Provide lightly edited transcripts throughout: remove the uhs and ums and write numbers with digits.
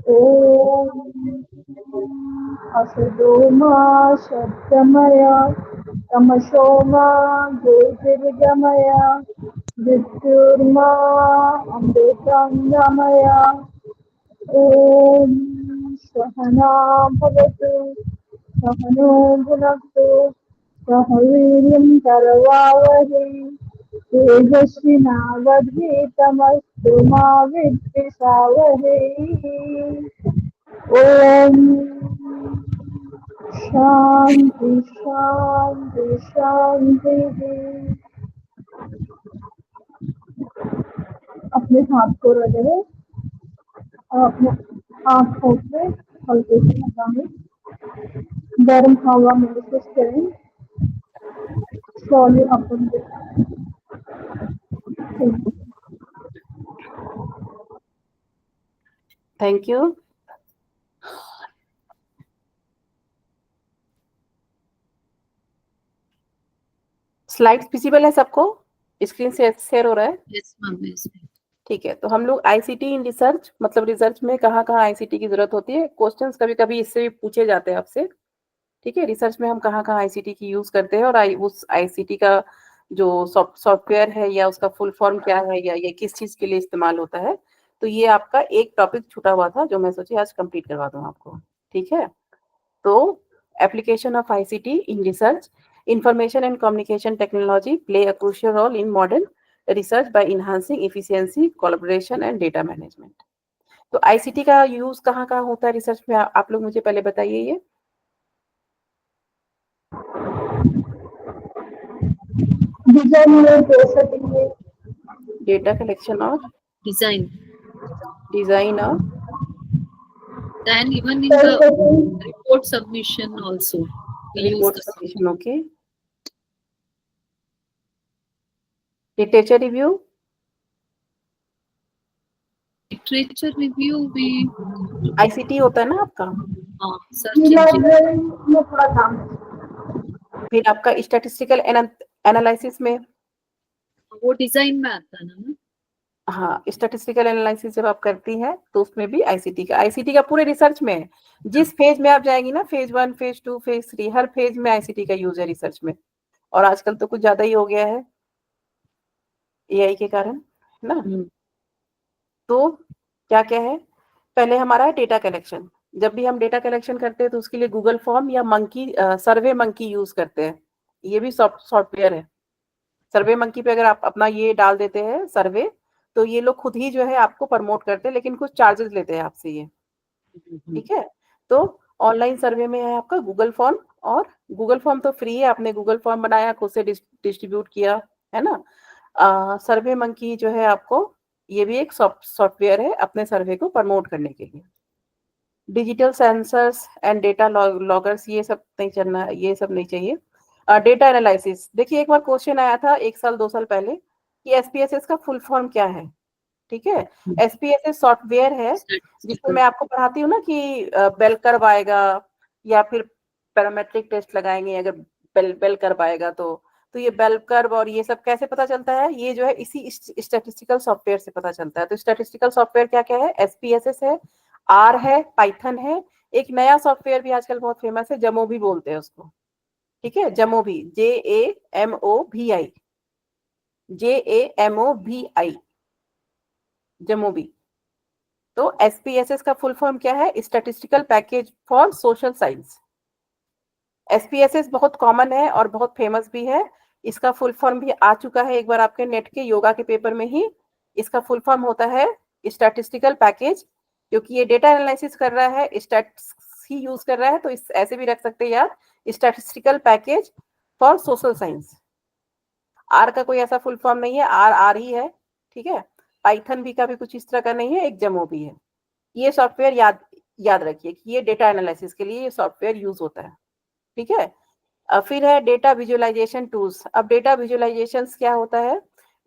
ॐ असतो मा सद्गमय तमसो मा ज्योतिर्गमय मृत्युर्मा अमृतंगमय। ॐ सहना भवतु सहनो भुनक्तु सह वीर्यं करवावहै तेजस्विनावधीतमस्तु मा विद्विषावहै। ओम शांति शांति शांति। अपने हाथ को रगड़े और अपने आँखों पे हल्के से लगाएं। गर्म हवा महसूस करें। slowly up and down। Thank you. Slides visible है सबको? स्क्रीन से शेयर हो रहा है? Yes ma'am, yes. ठीक है, तो हम लोग आईसीटी इन रिसर्च, मतलब रिसर्च में कहाँ कहाँ आईसीटी की जरूरत होती है। क्वेश्चंस कभी कभी इससे भी पूछे जाते हैं आपसे। ठीक है, रिसर्च में हम कहाँ कहाँ आईसीटी की यूज करते हैं और उस आईसीटी का जो सॉफ्टवेयर है या उसका फुल फॉर्म क्या है या ये किस चीज के लिए इस्तेमाल होता है। तो ये आपका एक टॉपिक छूटा हुआ था जो मैं सोची आज कंप्लीट करवा दूं आपको। ठीक है, तो application of ICT in research, information and communication technology play a crucial role in modern research by enhancing efficiency, collaboration and data management. तो आईसीटी का यूज कहाँ कहाँ होता है रिसर्च में, आप लोग मुझे पहले बताइए। ये डिजाइन में कैसे देंगे? डेटा कलेक्शन और Design और and even in the report submission also we use report the submission. Okay, literature review, literature review we ICT होता है ना आपका। search engine। में थोड़ा काम फिर आपका स्टैटिस्टिकल एनालिसिस में, वो डिजाइन में आता है ना। हाँ, स्टैटिस्टिकल एनालिसिस जब आप करती हैं तो उसमें भी आईसीटी का पूरे रिसर्च में है। जिस फेज में आप जाएंगी ना, फेज 1, फेज 2, फेज 3, हर फेज में आईसीटी का यूज है रिसर्च में। और आजकल तो कुछ ज्यादा ही हो गया है एआई के कारण, है ना। तो क्या क्या है, पहले हमारा है डेटा कलेक्शन। जब भी हम डेटा कलेक्शन करते हैं तो उसके लिए गूगल फॉर्म या सर्वे मंकी यूज करते हैं। ये भी सॉफ्टवेयर है। सर्वे मंकी पे अगर आप अपना ये डाल देते हैं सर्वे, तो ये लोग खुद ही जो है आपको प्रमोट करते हैं, लेकिन कुछ चार्जेस लेते हैं आपसे ये। ठीक है, तो ऑनलाइन सर्वे में है आपका गूगल फॉर्म, और गूगल फॉर्म तो फ्री है, आपने गूगल फॉर्म बनाया, खुद से डिस्ट्रीब्यूट किया, है ना। सर्वे मंकी जो है आपको, ये भी एक सॉफ्टवेयर है अपने सर्वे को प्रमोट करने के लिए। Digital sensors and data loggers, ये सब नहीं चलना, ये सब नहीं चाहिए। डेटा एनालिसिस, देखिए एक बार क्वेश्चन आया था 1 साल 2 साल पहले कि एसपीएसएस का फुल फॉर्म क्या है। ठीक है, एसपीएसएस सॉफ्टवेयर है जिसमें मैं आपको पढ़ाती हूँ ना कि बेल कर्व आएगा या फिर पैरामेट्रिक टेस्ट लगाएंगे, अगर बेल कर्व आएगा तो ये बेल कर्व और ये सब कैसे पता चलता है, ये जो है इसी स्टैटिस्टिकल सॉफ्टवेयर से पता चलता है। तो स्टैटिस्टिकल सॉफ्टवेयर क्या क्या है, एसपीएसएस है, आर है, पाइथन है, एक नया सॉफ्टवेयर भी आजकल बहुत फेमस है, जमोभी बोलते हैं उसको। ठीक है, जमोभी, JAMOVI, JAMOVI, जमोभी। तो एसपीएसएस का फुल फॉर्म क्या है, statistical package for social science. SPSS बहुत कॉमन है और बहुत फेमस भी है। इसका फुल फॉर्म भी आ चुका है एक बार आपके नेट के योगा के पेपर में ही। इसका फुल फॉर्म होता है स्टैटिस्टिकल पैकेज, क्योंकि ये डेटा एनालिसिस कर रहा है, स्टैट्स ही यूज कर रहा है, तो इस ऐसे भी रख सकते हैं यार, statistical package for social science. R का कोई ऐसा फुल फॉर्म नहीं है, आर आर ही है। ठीक है, पाइथन भी का भी कुछ इस तरह का नहीं है, एक जमो भी है। ये सॉफ्टवेयर याद रखिए कि ये डेटा एनालिसिस के लिए ये सॉफ्टवेयर यूज होता है। ठीक है, फिर है डेटा विजुअलाइजेशन टूल्स। अब डेटा विजुअलाइजेशन क्या होता है,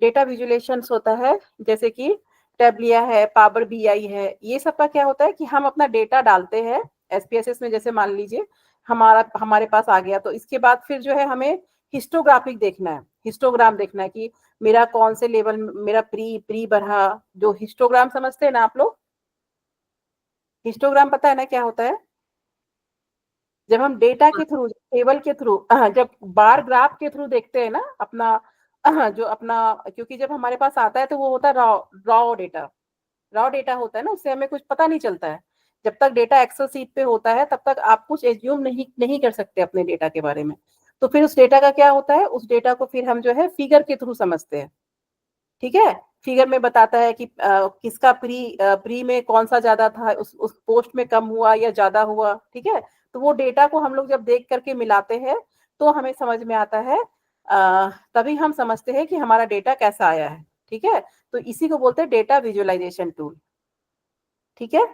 डेटा विजुअलाइजेशन होता है जैसे कि टेबलिया है, पावर बीआई है, ये सब का क्या होता है कि हम अपना डेटा डालते हैं एसपीएसएस में। जैसे मान लीजिए हमारे पास आ गया, तो इसके बाद फिर जो है हमें हिस्टोग्राफिक देखना है, हिस्टोग्राम देखना है कि मेरा कौन से लेवल, मेरा प्री बढ़ा, जो हिस्टोग्राम समझते हैं ना आप लोग, हिस्टोग्राम पता है ना क्या होता है? जब हम डेटा के थ्रू, टेबल के थ्रू, जब बार ग्राफ के थ्रू देखते हैं ना अपना, जो अपना, क्योंकि जब हमारे पास आता है तो वो होता है रॉ डेटा होता है ना, उससे हमें कुछ पता नहीं चलता है। जब तक डेटा एक्सेल सीट पे होता है तब तक आप कुछ एज्यूम नहीं कर सकते अपने डेटा के बारे में। तो फिर उस डेटा का क्या होता है, उस डेटा को फिर हम जो है फिगर के थ्रू समझते हैं। ठीक है, फिगर में बताता है कि किसका प्री में कौन सा ज्यादा था, उस पोस्ट में कम हुआ या ज्यादा हुआ। ठीक है, तो वो डेटा को हम लोग जब देख करके मिलाते हैं तो हमें समझ में आता है, तभी हम समझते हैं कि हमारा डेटा कैसा आया है। ठीक है, तो इसी को बोलते हैं डेटा विजुअलाइजेशन टूल। ठीक है,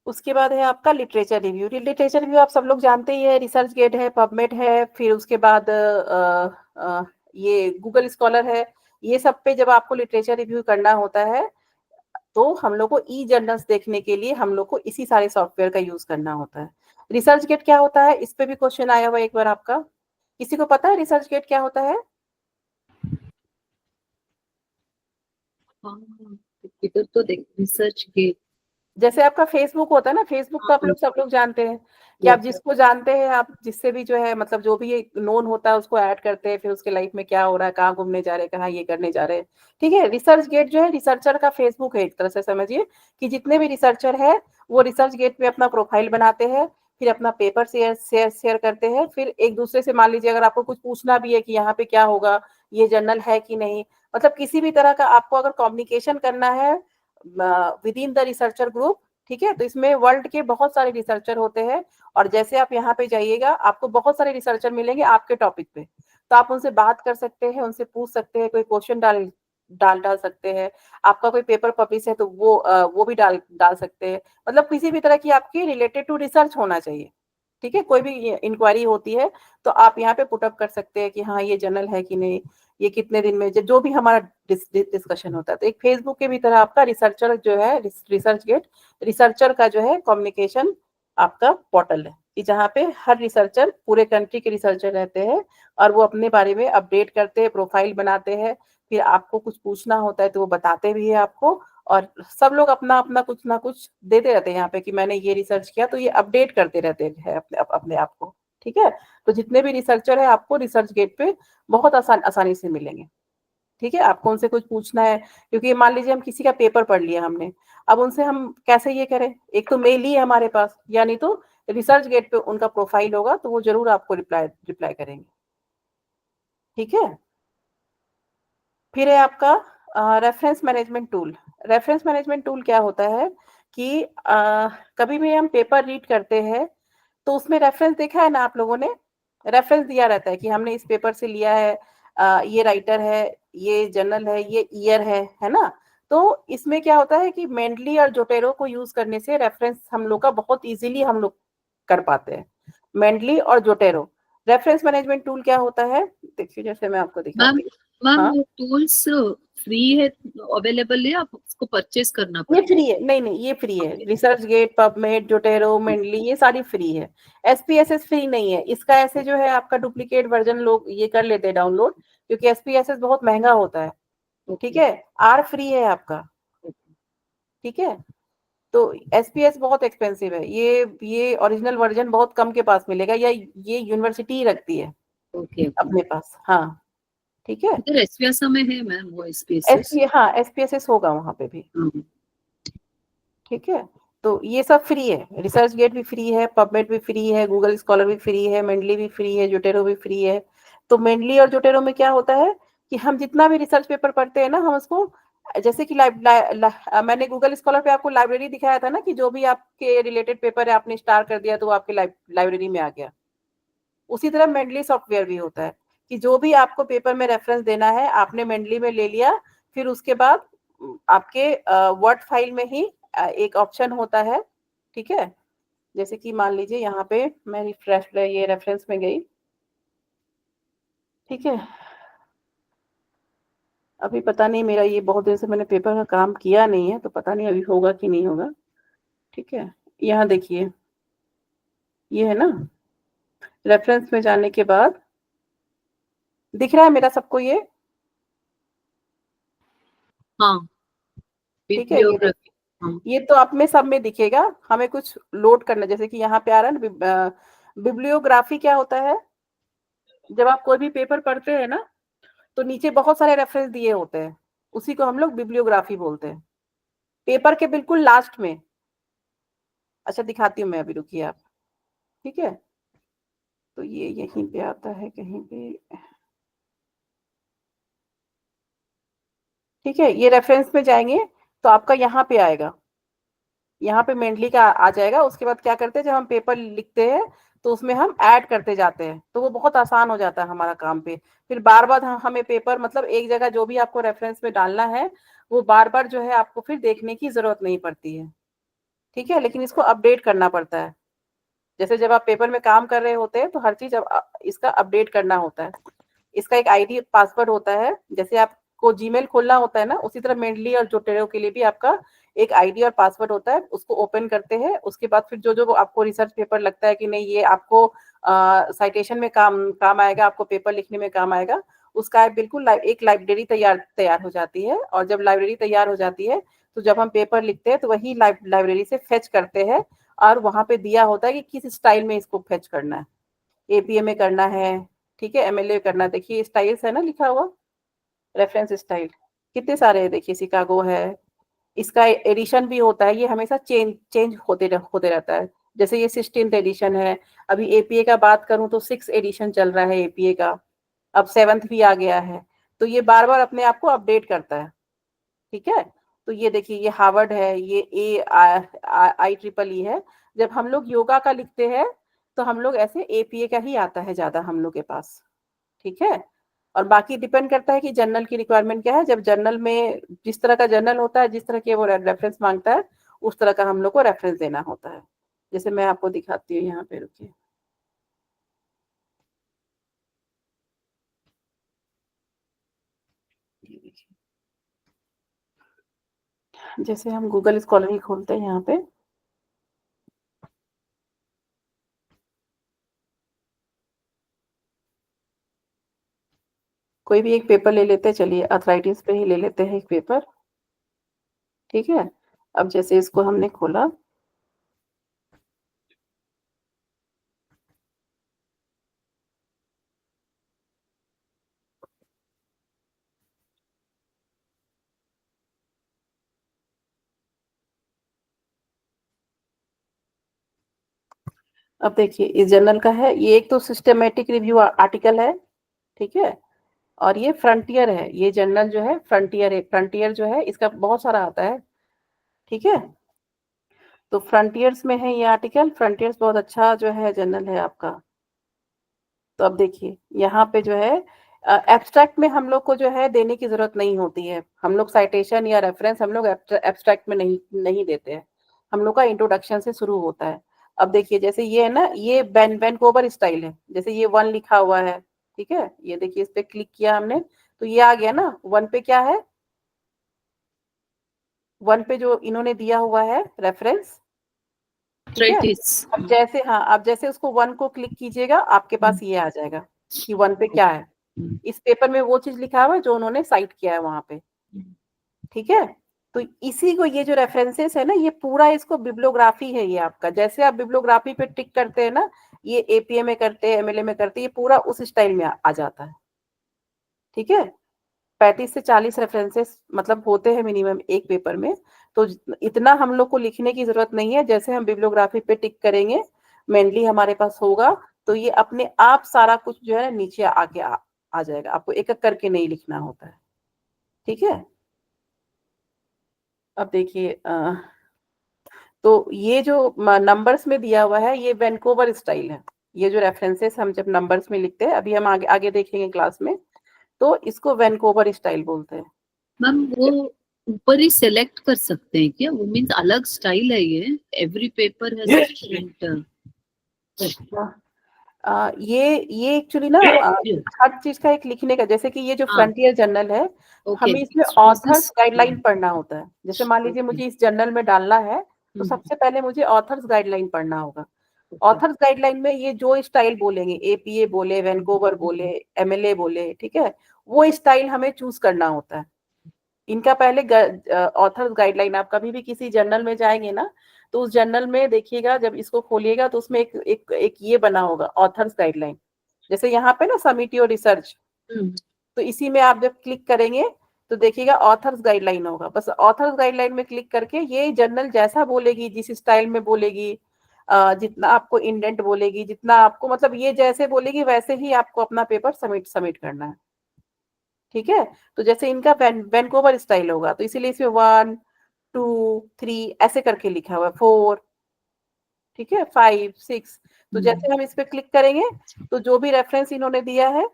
उसके बाद है आपका लिटरेचर रिव्यू। लिटरेचर रिव्यू आप सब लोग जानते ही है, रिसर्च गेट है, पबमेड है, फिर उसके बाद ये गूगल स्कॉलर है। ये सब पे जब आपको लिटरेचर रिव्यू करना होता है तो हम लोग को ई जर्नल्स देखने के लिए हम लोग को इसी सारे सॉफ्टवेयर का यूज करना होता है। रिसर्च गेट क्या होता है, इस पे भी क्वेश्चन आया हुआ एक बार आपका, किसी को पता है रिसर्च गेट क्या होता है? हाँ, इधर तो देख रिसर्च गेट। जैसे आपका फेसबुक होता है ना, फेसबुक तो आप लोग सब लोग जानते हैं कि आप जिसको जानते हैं, आप जिससे भी जो है मतलब जो भी नोन होता है उसको ऐड करते हैं, फिर उसके लाइफ में क्या हो रहा है, कहाँ घूमने जा रहे हैं, कहाँ ये करने जा रहे हैं। ठीक है, रिसर्च गेट जो है रिसर्चर का फेसबुक है, एक तरह से समझिए कि जितने भी रिसर्चर है वो रिसर्च गेट पे अपना प्रोफाइल बनाते हैं, फिर अपना पेपर शेयर करते हैं, फिर एक दूसरे से मान लीजिए अगर आपको कुछ पूछना भी है कि यहाँ पे क्या होगा, ये जर्नल है कि नहीं, मतलब किसी भी तरह का आपको अगर कम्युनिकेशन करना है with in the researcher group. ठीक है, तो इसमें वर्ल्ड के बहुत सारे रिसर्चर होते हैं, और जैसे आप यहाँ पे जाइएगा आपको बहुत सारे रिसर्चर मिलेंगे आपके टॉपिक पे, तो आप उनसे बात कर सकते हैं, उनसे पूछ सकते हैं, कोई क्वेश्चन डाल सकते हैं। आपका कोई पेपर पब्लिश है तो वो भी डाल डाल सकते हैं, मतलब किसी भी तरह की आपकी रिलेटेड टू रिसर्च होना चाहिए। ठीक है, कोई भी इंक्वायरी होती है तो आप यहाँ पे पुटअप कर सकते हैं कि हाँ ये जर्नल है कि नहीं, ये कितने दिन में, जो भी हमारा डिस्कशन होता है। तो एक फेसबुक के भी तरह आपका रिसर्चर जो है, रिसर्च गेट रिसर्चर का जो है कम्युनिकेशन आपका पोर्टल है, कि जहाँ पे हर रिसर्चर, पूरे कंट्री के रिसर्चर रहते हैं और वो अपने बारे में अपडेट करते हैं, प्रोफाइल बनाते हैं, फिर आपको कुछ पूछना होता है तो वो बताते भी है आपको, और सब लोग अपना अपना कुछ ना कुछ देते रहते हैं यहाँ पे कि मैंने ये रिसर्च किया, तो ये अपडेट करते रहते हैं अपने आप को। ठीक है, तो जितने भी रिसर्चर है आपको रिसर्च गेट पे बहुत आसानी से मिलेंगे। ठीक है, आपको उनसे कुछ पूछना है, क्योंकि मान लीजिए हम किसी का पेपर पढ़ लिया हमने, अब उनसे हम कैसे ये करें, एक तो मेल ही है हमारे पास, या नहीं तो रिसर्च गेट पे उनका प्रोफाइल होगा तो वो जरूर आपको रिप्लाई करेंगे। ठीक है, फिर है आपका reference management tool. Reference management tool क्या होता है कि कभी भी हम पेपर रीड करते हैं तो उसमें रेफरेंस देखा है ना आप लोगों ने, रेफरेंस दिया रहता है कि हमने इस पेपर से लिया है, ये राइटर है, ये जर्नल है, ये ईयर है ना। तो इसमें क्या होता है कि मेंडली और जोटेरो को यूज करने से रेफरेंस हम लोग का बहुत इजीली हम लोग कर पाते हैं। मेंडली और जोटेरो रेफरेंस मैनेजमेंट टूल क्या होता है, देखिए जैसे मैं आपको मैम दिखाती हूँ। मैम हाँ, वो टूल्स फ्री है, अवेलेबल है, आप उसको परचेज करना ये पड़ेगा? फ्री है, नहीं ये फ्री है, Okay. ResearchGate, PubMed, Zotero, Mendeley ये सारी फ्री है। एसपीएसएस फ्री नहीं है, इसका ऐसे जो है आपका डुप्लीकेट वर्जन लोग ये कर लेते हैं डाउनलोड, क्योंकि एसपीएसएस बहुत महंगा होता है। ठीक Okay. है, आर फ्री है आपका। ठीक है, तो एसपीएस बहुत एक्सपेंसिव है, ये ओरिजिनल वर्जन बहुत कम के पास मिलेगा, या ये यूनिवर्सिटी ही रखती है Okay. अपने पास। हाँ, ठीक है, इधर एसवीएसा में है मैम वो स्पेसेस। हाँ एसपीएसएस होगा वहां पे भी। ठीक है, तो ये सब फ्री है, रिसर्च गेट भी फ्री है, पबमेड भी फ्री है, गूगल स्कॉलर भी फ्री है, मेंडली भी फ्री है, जोटेरो भी फ्री है। तो मेंडली और जोटेरो में क्या होता है कि हम जितना भी रिसर्च पेपर पढ़ते हैं ना, हम उसको जैसे कि मैंने गूगल स्कॉलर पे आपको लाइब्रेरी दिखाया था ना, कि जो भी आपके रिलेटेड पेपर है आपने स्टार कर दिया तो वो आपके लाइब्रेरी में आ गया। उसी तरह मेंडली सॉफ्टवेयर भी होता है कि जो भी आपको पेपर में रेफरेंस देना है आपने मेंडली में ले लिया, फिर उसके बाद आपके वर्ड फाइल में ही एक ऑप्शन होता है। ठीक है, जैसे कि मान लीजिए यहाँ पे मैं ये रेफरेंस में गई। ठीक है, अभी पता नहीं, मेरा ये बहुत दिन से मैंने पेपर का काम किया नहीं है तो पता नहीं अभी होगा कि नहीं होगा। ठीक है, यहाँ देखिए, ये है ना, रेफरेंस में जाने के बाद दिख रहा है मेरा सबको ये, हाँ, ठीक है, ये bibliography, देखिए हाँ, ये तो आप में सब में दिखेगा। हमें कुछ लोड करना, जैसे कि यहाँ पे आ रहा है ना बिब्लियोग्राफी। क्या होता है, जब आप कोई भी पेपर पढ़ते हैं ना तो नीचे बहुत सारे रेफरेंस दिए होते हैं, उसी को हम लोग बिब्लियोग्राफी बोलते हैं, पेपर के बिल्कुल लास्ट में। अच्छा दिखाती हूँ मैं अभी, रुकिए आप। ठीक है, तो ये यहीं पे आता है कहीं पे। ठीक है, ये रेफरेंस में जाएंगे तो आपका यहाँ पे आएगा, यहाँ पे मेंटली का आ जाएगा। उसके बाद क्या करते हैं, जब हम पेपर लिखते हैं तो उसमें हम ऐड करते जाते हैं, तो वो बहुत आसान हो जाता है हमारा काम पे। फिर बार बार हमें पेपर मतलब एक जगह जो भी आपको रेफरेंस में डालना है वो बार बार जो है आपको फिर देखने की जरूरत नहीं पड़ती है। ठीक है, लेकिन इसको अपडेट करना पड़ता है। जैसे जब आप पेपर में काम कर रहे होते हैं तो हर चीज इसका अपडेट करना होता है। इसका एक आईडी पासवर्ड होता है, जैसे आपको जीमेल खोलना होता है ना, उसी तरह मेंटली और जोटेरो के लिए भी आपका एक आईडी और पासवर्ड होता है। उसको ओपन करते हैं, उसके बाद फिर जो जो आपको रिसर्च पेपर लगता है कि नहीं ये आपको साइटेशन में काम आएगा, आपको पेपर लिखने में काम आएगा, उसका बिल्कुल एक लाइब्रेरी तैयार हो जाती है। और जब लाइब्रेरी तैयार हो जाती है तो जब हम पेपर लिखते हैं तो वही लाइब्रेरी से फेच करते हैं, और वहां पे दिया होता है कि किस स्टाइल में इसको फेच करना है। एपीए में करना है, ठीक है, एमएलए करना है। देखिए स्टाइल्स है ना लिखा हुआ, रेफरेंस स्टाइल कितने सारे हैं। देखिए शिकागो है, इसका एडिशन भी होता है, ये हमेशा चेंज चेंज होते रहता है। जैसे ये 16th एडिशन है, अभी एपीए का बात करूं तो 6 एडिशन चल रहा है एपीए का, अब 7th भी आ गया है। तो ये बार बार अपने आप को अपडेट करता है। ठीक है, तो ये देखिए ये हार्वर्ड है, ये IEEE है। जब हम लोग योगा का लिखते हैं तो हम लोग ऐसे एपीए का ही आता है ज्यादा हम लोग के पास। ठीक है, और बाकी डिपेंड करता है कि जर्नल की रिक्वायरमेंट क्या है। जब जर्नल में जिस तरह का जर्नल होता है, जिस तरह के वो रेफरेंस मांगता है, उस तरह का हम लोग को रेफरेंस देना होता है। जैसे मैं आपको दिखाती हूँ यहाँ पे, रुकिए। ये देखिए, जैसे हम गूगल स्कॉलर ही खोलते हैं यहाँ पे, कोई भी एक पेपर ले लेते हैं। चलिए अर्थराइटिस पे ही ले लेते हैं एक पेपर। ठीक है, अब जैसे इसको हमने खोला, अब देखिए इस जर्नल का है, ये एक तो सिस्टमेटिक रिव्यू आर्टिकल है। ठीक है, और ये फ्रंटियर है, ये जर्नल जो है फ्रंटियर है। फ्रंटियर जो है इसका बहुत सारा आता है। ठीक है, तो फ्रंटियर्स में है ये आर्टिकल। फ्रंटियर्स बहुत अच्छा जो है जर्नल है आपका। तो अब देखिए यहाँ पे जो है एब्स्ट्रैक्ट में हम लोग को जो है देने की जरूरत नहीं होती है। हम लोग साइटेशन या रेफरेंस हम लोग एब्स्ट्रैक्ट में नहीं देते हैं, हम लोग का इंट्रोडक्शन से शुरू होता है। अब देखिए जैसे ये है ना, ये वैनकूवर स्टाइल है, जैसे ये 1 लिखा हुआ है। ठीक है, ये देखिए इस पे क्लिक किया हमने तो ये आ गया ना। 1 पे क्या है, 1 पे जो इन्होंने दिया हुआ है रेफरेंस। ठीक है, arthritis, अब जैसे हाँ, अब जैसे उसको 1 को क्लिक कीजिएगा आपके पास ये आ जाएगा कि 1 पे क्या है। इस पेपर में वो चीज लिखा हुआ है जो उन्होंने साइट किया है वहां पे। ठीक है, तो इसी को ये जो रेफरेंसेस है ना, ये पूरा इसको बिब्लियोग्राफी है ये आपका। जैसे आप बिब्लियोग्राफी पे टिक करते हैं ना, ये एपीए में करते हैं, एमएलए में करते हैं, ये पूरा उस स्टाइल में आ जाता है। ठीक है, 35 से 40 रेफरेंसेस मतलब होते हैं मिनिमम एक पेपर में। तो इतना हम लोग को लिखने की जरूरत नहीं है। जैसे हम बिब्लियोग्राफी पे टिक करेंगे, मेनली हमारे पास होगा, तो ये अपने आप सारा कुछ जो है नीचे आके आ जाएगा। आपको एक एक करके नहीं लिखना होता है। ठीक है, अब देखिए तो ये जो नंबर्स में दिया हुआ है ये वैनकूवर स्टाइल है। ये जो रेफरेंसेस हम जब नंबर्स में लिखते हैं, अभी हम आगे आगे देखेंगे क्लास में, तो इसको वैनकूवर स्टाइल बोलते हैं। मैम वो ऊपर ही सेलेक्ट कर सकते हैं क्या? वो मीन्स अलग स्टाइल है ये, एवरी पेपर हैज डिफरेंट। ये एक्चुअली ना हर चीज का एक लिखने का, जैसे कि ये जो हाँ, फ्रंटियर जर्नल है, ओके, हमें इसमें ऑथर्स गाइडलाइन पढ़ना होता है। जैसे मान लीजिए मुझे इस जर्नल में डालना है, तो सबसे पहले मुझे ऑथर्स गाइडलाइन पढ़ना होगा। ऑथर्स गाइडलाइन में ये जो स्टाइल बोलेंगे, एपीए बोले, वैनकूवर बोले, एमएलए बोले, ठीक है, वो स्टाइल हमें चूज करना होता है। इनका पहले ऑथर्स गाइडलाइन, आप कभी भी किसी जर्नल में जाएंगे ना, तो उस जर्नल में देखिएगा, जब इसको खोलिएगा तो उसमें एक ये बना होगा ऑथर्स गाइडलाइन, जैसे यहाँ पे ना सबमिट योर रिसर्च, तो इसी में आप जब क्लिक करेंगे तो देखिएगा ऑथर्स गाइडलाइन होगा, बस ऑथर्स गाइडलाइन में क्लिक करके ये जर्नल जैसा बोलेगी, जिस स्टाइल में बोलेगी, जितना आपको इंडेंट बोलेगी, जितना आपको मतलब ये जैसे बोलेगी वैसे ही आपको अपना पेपर सबमिट करना है। ठीक है, तो जैसे इनका वैनकूवर स्टाइल होगा, तो इसीलिए इसमें 1 2 3 ऐसे करके लिखा हुआ है, 4, ठीक है, 5 6, तो जैसे हम इस पे क्लिक करेंगे तो जो भी रेफरेंस इन्होंने दिया है,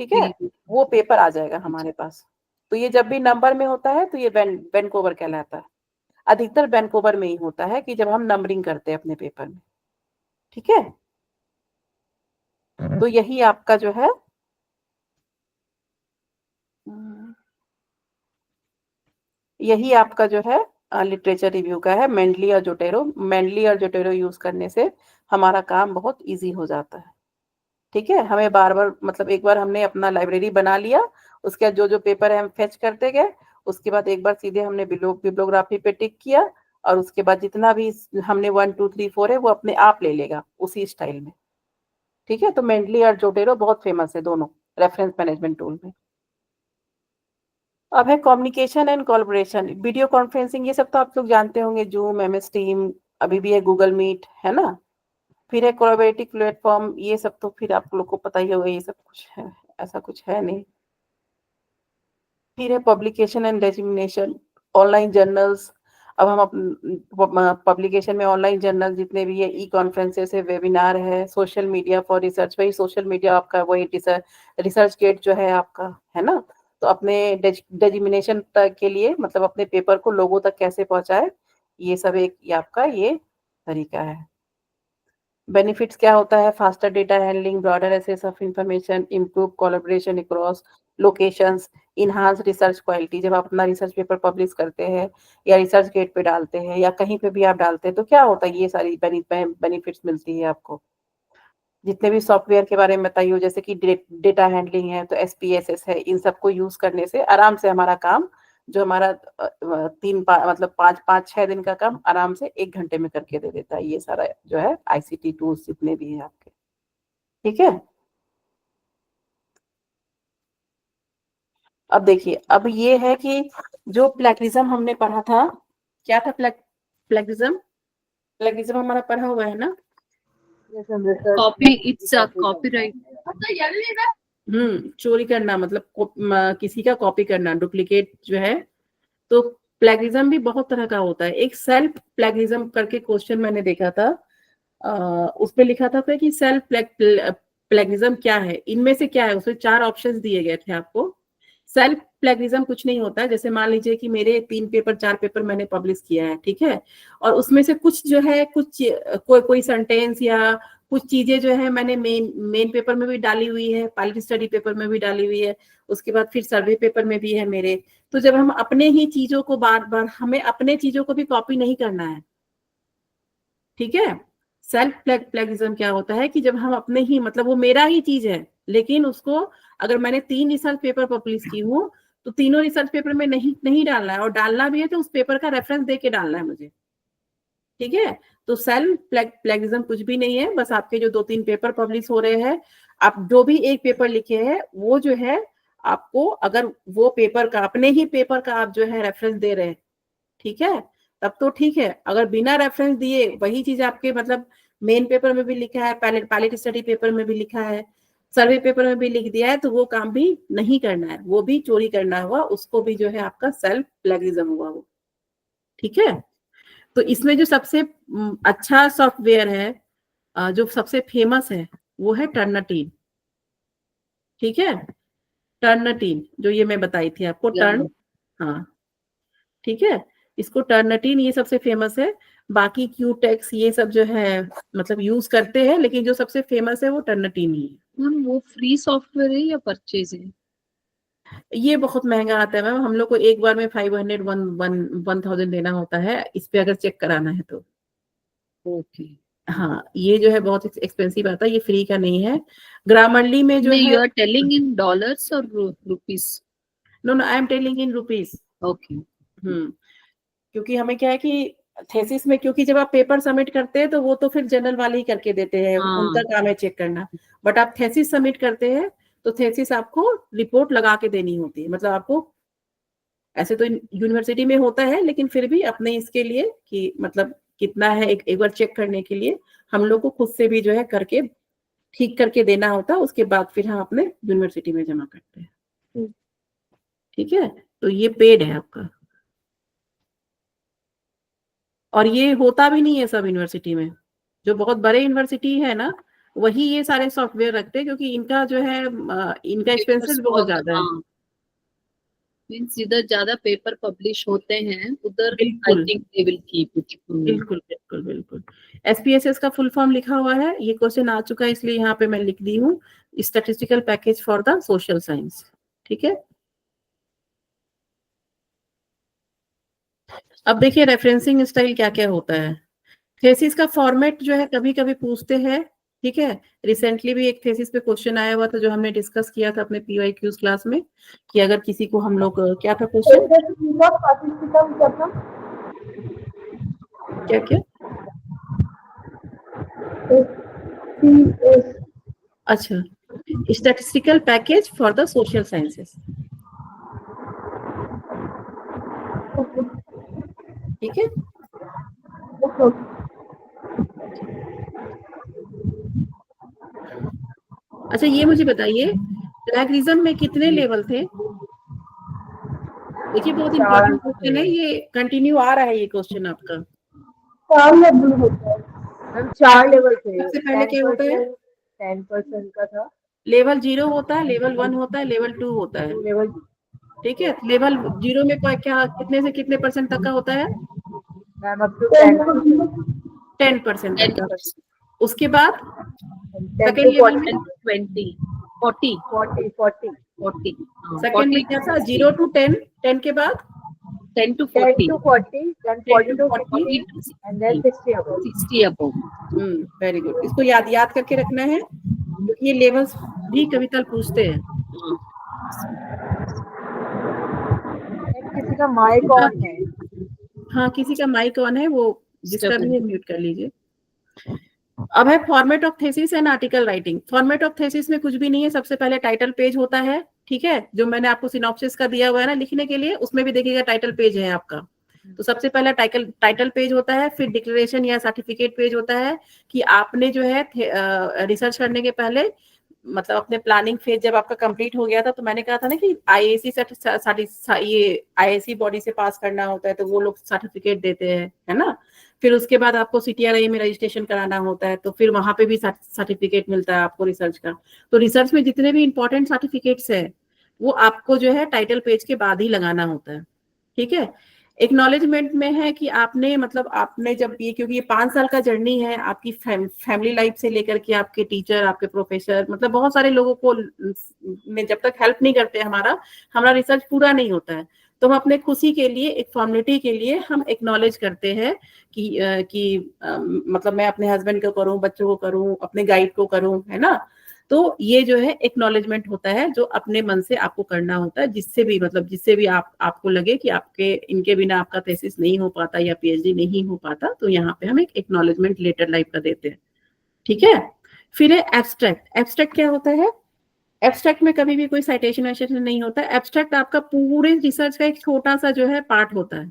ठीक है, वो पेपर आ जाएगा हमारे पास। तो ये जब भी नंबर में होता है तो ये वैनकूवर कहलाता है। अधिकतर वैनकूवर में ही होता है कि जब हम नंबरिंग करते हैं अपने पेपर में, ठीक है। तो यही आपका जो है लिटरेचर रिव्यू का है, मेंडली और जोटेरो यूज करने से हमारा काम बहुत इजी हो जाता है। ठीक है, हमें बार बार मतलब एक बार हमने अपना लाइब्रेरी बना लिया, उसके बाद जो पेपर है हम फेच करते गए, उसके बाद एक बार सीधे हमने बिब्लियोग्राफी पे टिक किया, और उसके बाद जितना भी हमने 1 2 3 4 है वो अपने आप ले लेगा उसी स्टाइल में। ठीक है, तो मेंडली और जोटेरो बहुत फेमस है दोनों रेफरेंस मैनेजमेंट टूल में। अब है communication and collaboration, video conferencing, ये सब तो आप लोग जानते होंगे, जूम, MS टीम, अभी भी है गूगल मीट, है ना। फिर है कोलैबोरेटिव प्लेटफॉर्म, ये सब तो फिर आप लोग को पता ही होगा, ये सब कुछ है, ऐसा कुछ है नहीं। फिर है publication and dissemination, online journals. अब हम पब्लिकेशन में ऑनलाइन जर्नल जितने भी है, ई कॉन्फ्रेंसेस है, वेबिनार है, सोशल मीडिया फॉर रिसर्च, वही सोशल मीडिया आपका वही रिसर्च गेट जो है आपका, है ना। तो अपने डिसेमिनेशन के लिए मतलब अपने पेपर को लोगों तक कैसे पहुंचाए, ये सब एक ये आपका ये तरीका है। बेनिफिट्स क्या होता है, faster data handling, broader access of information, improve collaboration across locations, enhance research quality. जब आप अपना रिसर्च पेपर पब्लिश करते हैं या रिसर्च गेट पे डालते हैं या कहीं पे भी आप डालते हैं तो क्या होता है, ये सारी बेनिफिट्स मिलती है आपको। जितने भी सॉफ्टवेयर के बारे में बताइए, जैसे कि डेटा हैंडलिंग है तो SPSS है, इन सबको यूज करने से आराम से हमारा काम जो हमारा 5-6 दिन का काम आराम से 1 घंटे में करके दे देता है, ये सारा जो है ICT टूल्स जितने भी है आपके। ठीक है, अब देखिए, अब ये है कि जो प्लेगरिज्म हमने पढ़ा था, क्या था प्लेगरिज्म हमारा पढ़ा हुआ है ना, कॉपीराइट। चोरी करना मतलब किसी का कॉपी करना, डुप्लीकेट जो है। तो प्लेगरिज्म भी बहुत तरह का होता है। एक सेल्फ प्लेगरिज्म करके क्वेश्चन मैंने देखा था, उसमें लिखा था कि सेल्फ प्लेगरिज्म क्या है, इनमें से क्या है, उसमें 4 ऑप्शंस दिए गए थे आपको। सेल्फ प्लेगरिज्म कुछ नहीं होता है, जैसे मान लीजिए कि मेरे 3 पेपर 4 पेपर मैंने पब्लिश किया है, ठीक है, और उसमें से कुछ जो है कुछ कोई सेंटेंस या कुछ चीजें जो है मैंने मेन पेपर में भी डाली हुई है, पायलट स्टडी पेपर में भी डाली हुई है, उसके बाद फिर सर्वे पेपर में भी है मेरे। तो जब हम अपने ही चीजों को बार बार, हमें अपने चीजों को भी कॉपी नहीं करना है। ठीक है, सेल्फ प्लेगरिज्म क्या होता है कि जब हम अपने ही मतलब वो मेरा ही चीज है, लेकिन उसको अगर मैंने 3 रिसर्च पेपर पब्लिश की हूँ तो तीनों रिसर्च पेपर में नहीं डालना है, और डालना भी है तो उस पेपर का रेफरेंस दे के डालना है मुझे। ठीक है, तो सेल्फ प्लेगरिज्म कुछ भी नहीं है, बस आपके जो 2-3 पेपर पब्लिश हो रहे हैं, आप जो भी एक पेपर लिखे हैं वो जो है आपको, अगर वो पेपर का अपने ही पेपर का आप जो है रेफरेंस दे रहे हैं, ठीक है, तब तो ठीक है। अगर बिना रेफरेंस दिए वही चीज आपके मतलब मेन पेपर में भी लिखा है, पायलट स्टडी पेपर में भी लिखा है, सर्वे पेपर में भी लिख दिया है, तो वो काम भी नहीं करना है, वो भी चोरी करना हुआ, उसको भी जो है आपका सेल्फ प्लेगरिज्म हुआ वो। ठीक है, तो इसमें जो सबसे अच्छा सॉफ्टवेयर है, जो सबसे फेमस है, वो है टर्निटिन। ठीक है, टर्निटिन जो ये मैं बताई थी आपको, हाँ, ठीक है, इसको टर्निटिन ये सबसे फेमस है। बाकी क्यूटेक्स ये सब जो है मतलब यूज करते हैं, लेकिन जो सबसे फेमस है वो टर्निटिन ही है। वो फ्री सॉफ्टवेयर है या परचेज है? ये बहुत महंगा आता है मैम, हम लोग को एक बार में 500-1000 देना होता है इस पे अगर चेक कराना है तो। ओके, हाँ, ये जो है बहुत एक्सपेंसिव आता है, ये फ्री का नहीं है। ग्रामरली में जो है, you are telling in dollars और rupees? No I am telling in rupees. Okay. क्योंकि हमें क्या है कि थेसिस में, क्योंकि जब आप पेपर सबमिट करते हैं तो वो तो फिर जनरल वाले ही करके देते हैं, हाँ। उनका काम है चेक करना। बट आप थेसिस सबमिट करते हैं तो थेसिस आपको रिपोर्ट लगा के देनी होती है। मतलब आपको ऐसे तो यूनिवर्सिटी में होता है, लेकिन फिर भी अपने इसके लिए कि मतलब कितना है एक बार चेक करने के लिए हम लोग को खुद से भी जो है करके ठीक करके देना होता है। उसके बाद फिर हम अपने यूनिवर्सिटी में जमा करते हैं। ठीक है, तो ये पेड है आपका। और ये होता भी नहीं है सब यूनिवर्सिटी में। जो बहुत बड़े यूनिवर्सिटी है ना, वही ये सारे सॉफ्टवेयर रखते हैं, क्योंकि इनका जो है इनका एक्सपेंसेस बहुत ज्यादा है। मींस जिधर ज्यादा पेपर पब्लिश होते हैं उधर आई बिल्कुल think they will keep it. बिल्कुल बिल्कुल बिल्कुल। SPSS का फुल फॉर्म लिखा हुआ है, ये क्वेश्चन आ चुका है इसलिए यहाँ पे मैं लिख दी हूँ, statistical package for the social science. ठीक है, अब देखिए रेफरेंसिंग स्टाइल क्या क्या होता है। थेसिस का फॉर्मेट जो है कभी कभी पूछते हैं। ठीक है, रिसेंटली भी एक थेसिस पे क्वेश्चन आया हुआ था जो हमने डिस्कस किया था अपने PYQs क्लास में, कि अगर किसी को हम लोग क्या था क्वेश्चन, क्या क्या, अच्छा, statistical package for the social sciences. ठीक है, अच्छा ये मुझे बताइए, प्लेगरिज्म में कितने लेवल थे? देखिए बहुत इंपॉर्टेंट क्वेश्चन है ये, कंटिन्यू आ रहा है ये क्वेश्चन आपका। 4 लेवल होता है मैम, 4 लेवल थे। सबसे पहले क्या होता है? 10% का था। लेवल 0 होता है, लेवल 1 होता है, लेवल 2 होता है। लेवल ठीक है, लेवल 0 में क्या कितने से कितने % तक का होता है? Ma'am up to 10%। 10% तक का। उसके बाद 10 सेकेंड to लेवल में, 20 40 40 40 सेकेंड में क्या था? 0 to 10, 10 के बाद 10 to 10 40 to 40, then 40 to 60, 40 to and then 60 above. 60 above। Very good, इसको याद याद करके रखना है, क्योंकि ये लेवल्स भी कविता पूछते हैं। किसी का माइक ऑन है। हाँ, किसी का माइक ऑन है, वो डिस्टर्ब नहीं, म्यूट कर लीजिए। अब है format of thesis and article writing. Format of thesis में कुछ भी नहीं है, सबसे पहले टाइटल पेज होता है। ठीक है, जो मैंने आपको सिनॉप्सिस का दिया हुआ है ना लिखने के लिए, उसमें भी देखिएगा टाइटल पेज है आपका। तो सबसे पहला टाइटल पेज होता है, फिर डिक्लेरेशन या सर्टिफिकेट पेज होता है, कि आपने जो है रिसर्च करने के पहले, मतलब अपने प्लानिंग फेज जब आपका कंप्लीट हो गया था, तो मैंने कहा था ना कि ये IAC बॉडी से पास करना होता है, तो वो लोग सर्टिफिकेट देते हैं, है ना। फिर उसके बाद आपको CTRI में रजिस्ट्रेशन कराना होता है, तो फिर वहां पे भी सर्टिफिकेट मिलता है आपको रिसर्च का। तो रिसर्च में जितने भी इंपॉर्टेंट सर्टिफिकेट्स है, वो आपको जो है टाइटल पेज के बाद ही लगाना होता है। ठीक है, एक्नॉलेजमेंट में है कि आपने, मतलब आपने जब ये, क्योंकि ये 5 साल का जर्नी है आपकी, फैमिली लाइफ से लेकर के आपके टीचर, आपके प्रोफेसर, मतलब बहुत सारे लोगों को में जब तक हेल्प नहीं करते हमारा रिसर्च पूरा नहीं होता है। तो हम अपने खुशी के लिए, एक फॉर्मेलिटी के लिए हम एक्नॉलेज करते हैं कि मतलब मैं अपने हस्बैंड को करूं, बच्चों को करूं, अपने गाइड को करूं, है ना। तो ये जो है एक्नॉलेजमेंट होता है, जो अपने मन से आपको करना होता है, जिससे भी आपको लगे कि आपके इनके बिना आपका थीसिस नहीं हो पाता या PhD नहीं हो पाता, तो यहाँ पे हम एक एक्नॉलेजमेंट लेटर लाइक का देते हैं। ठीक है, फिर है एब्स्ट्रैक्ट। एब्स्ट्रैक्ट क्या होता है? एब्स्ट्रैक्ट में कभी भी कोई साइटेशन वाइटेशन नहीं होता है। एब्स्ट्रैक्ट आपका पूरे रिसर्च का एक छोटा सा जो है पार्ट होता है।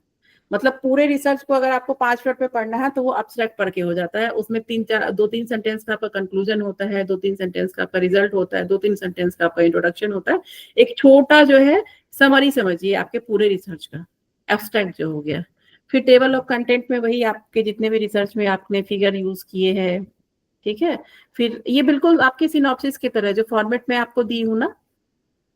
मतलब पूरे रिसर्च को अगर आपको 5 मिनट में पढ़ना है, तो वो एब्स्ट्रैक्ट पढ़ के हो जाता है। उसमें 2-3 सेंटेंस का आपका कंक्लूजन होता है, 2-3 सेंटेंस का आपका रिजल्ट होता है, 2-3 सेंटेंस का आपका इंट्रोडक्शन होता है। एक छोटा जो है समरी समझिए आपके पूरे रिसर्च का, एब्स्ट्रैक्ट जो हो गया। फिर टेबल ऑफ कंटेंट में वही आपके जितने भी रिसर्च में आपने फिगर यूज किए हैं। ठीक है, फिर ये बिल्कुल आपके सिनॉप्सिस की तरह जो फॉर्मेट में आपको दी हूँ ना,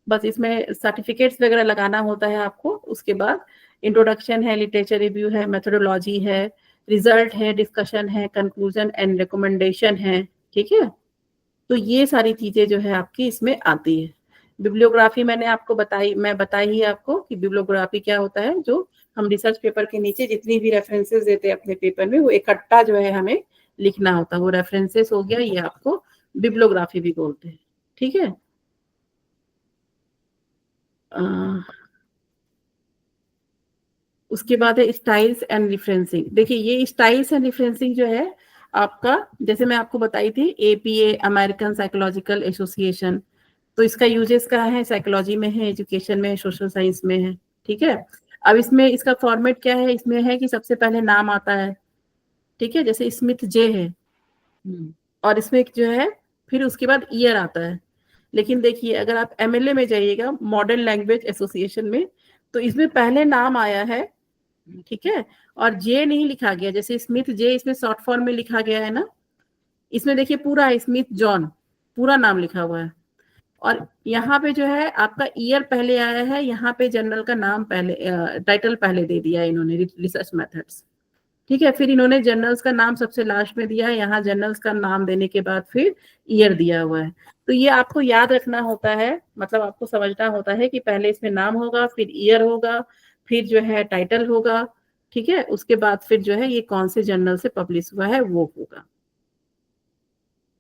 बस इसमें सर्टिफिकेट्स वगैरह लगाना होता है आपको। उसके बाद इंट्रोडक्शन है, लिटरेचर रिव्यू है, मेथोडोलॉजी है, रिजल्ट है, डिस्कशन है, कंक्लूजन एंड रिकमेंडेशन है। ठीक है, तो ये सारी चीजें जो है आपकी इसमें आती है। बिब्लियोग्राफी मैं बताई ही आपको कि बिब्लियोग्राफी क्या होता है। जो हम रिसर्च पेपर के नीचे जितनी भी रेफरेंसेस देते हैं अपने पेपर में, वो इकट्ठा जो है हमें लिखना होता है। वो रेफरेंसेस हो गया, ये आपको बिब्लियोग्राफी भी बोलते हैं। ठीक है, उसके बाद है स्टाइल्स एंड रिफरेंसिंग। देखिए ये स्टाइल्स एंड रिफरेंसिंग जो है आपका, जैसे मैं आपको बताई थी एपीए अमेरिकन साइकोलॉजिकल एसोसिएशन, तो इसका यूजेस कहाँ है, साइकोलॉजी में है, एजुकेशन में है, सोशल साइंस में है। ठीक है, अब इसमें इसका फॉर्मेट क्या है, इसमें है कि सबसे पहले नाम आता है, ठीक है, जैसे स्मिथ जे है, और इसमें जो है फिर उसके बाद ईयर आता है। लेकिन देखिए अगर आप एमएलए में जाइएगा, मॉडर्न लैंग्वेज एसोसिएशन में, तो इसमें पहले नाम आया है, ठीक है, और जे नहीं लिखा गया, जैसे स्मिथ जे इसमें शॉर्ट फॉर्म में लिखा गया है ना, इसमें देखिए पूरा है स्मिथ जॉन, पूरा नाम लिखा हुआ है। और यहाँ पे जो है आपका ईयर पहले आया है, यहाँ पे जर्नल का नाम पहले, टाइटल पहले दे दिया है इन्होंने, रिसर्च मेथड्स, ठीक है, फिर इन्होंने जर्नल्स का नाम सबसे लास्ट में दिया है, यहाँ जर्नल्स का नाम देने के बाद फिर ईयर दिया हुआ है। तो ये आपको याद रखना होता है, मतलब आपको समझना होता है कि पहले इसमें नाम होगा, फिर ईयर होगा, फिर जो है टाइटल होगा, ठीक है, उसके बाद फिर जो है ये कौन से जर्नल से पब्लिश हुआ है वो होगा।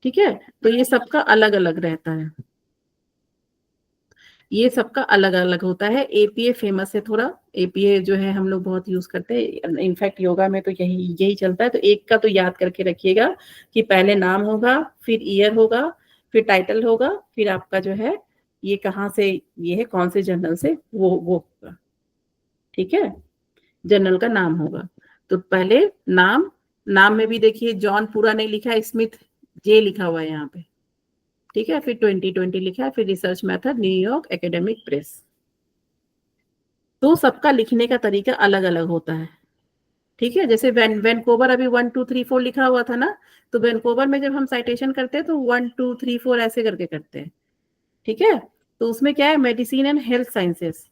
ठीक है, तो ये सबका अलग अलग रहता है, ये सबका अलग अलग होता है। एपीए फेमस है थोड़ा, एपीए जो है हम लोग बहुत यूज करते हैं, इनफैक्ट योगा में तो यही यही चलता है। तो एक का तो याद करके रखिएगा कि पहले नाम होगा, फिर ईयर होगा, फिर टाइटल होगा, फिर आपका जो है ये कहाँ से, ये है कौन से जर्नल से, वो होगा, ठीक है, जर्नल का नाम होगा। तो पहले नाम, नाम में भी देखिए जॉन पूरा नहीं लिखा है, स्मिथ जे लिखा हुआ है यहाँ पे, ठीक है, फिर 2020 लिखा है, फिर research method New York academic press. तो सबका लिखने का तरीका अलग अलग होता है, ठीक है, जैसे वैनकोवर अभी 1 2 3 4 लिखा हुआ था ना, तो वैनकोवर में जब हम साइटेशन करते हैं तो 1 2 3 4 ऐसे करके करते हैं, ठीक है। तो उसमें क्या है, मेडिसिन एंड हेल्थ साइंसेस,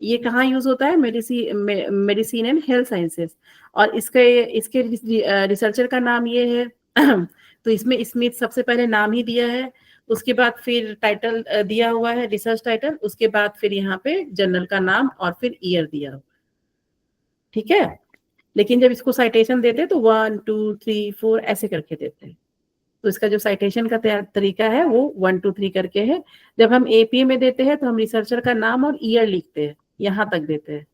ये कहाँ यूज होता है, मेडिसिन एंड हेल्थ साइंसेस, और इसके रिसर्चर का नाम ये है तो इसमें स्मिथ सबसे पहले नाम ही दिया है, उसके बाद फिर टाइटल दिया हुआ है, रिसर्च टाइटल, उसके बाद फिर यहाँ पे जर्नल का नाम और फिर ईयर दिया हुआ, ठीक है। लेकिन जब इसको साइटेशन देते हैं तो 1 2 3 4 ऐसे करके देते हैं। तो इसका जो साइटेशन का तरीका है वो 1 2 3 करके है। जब हम एपीए में देते हैं तो हम रिसर्चर का नाम और ईयर लिखते हैं, यहाँ तक देते हैं।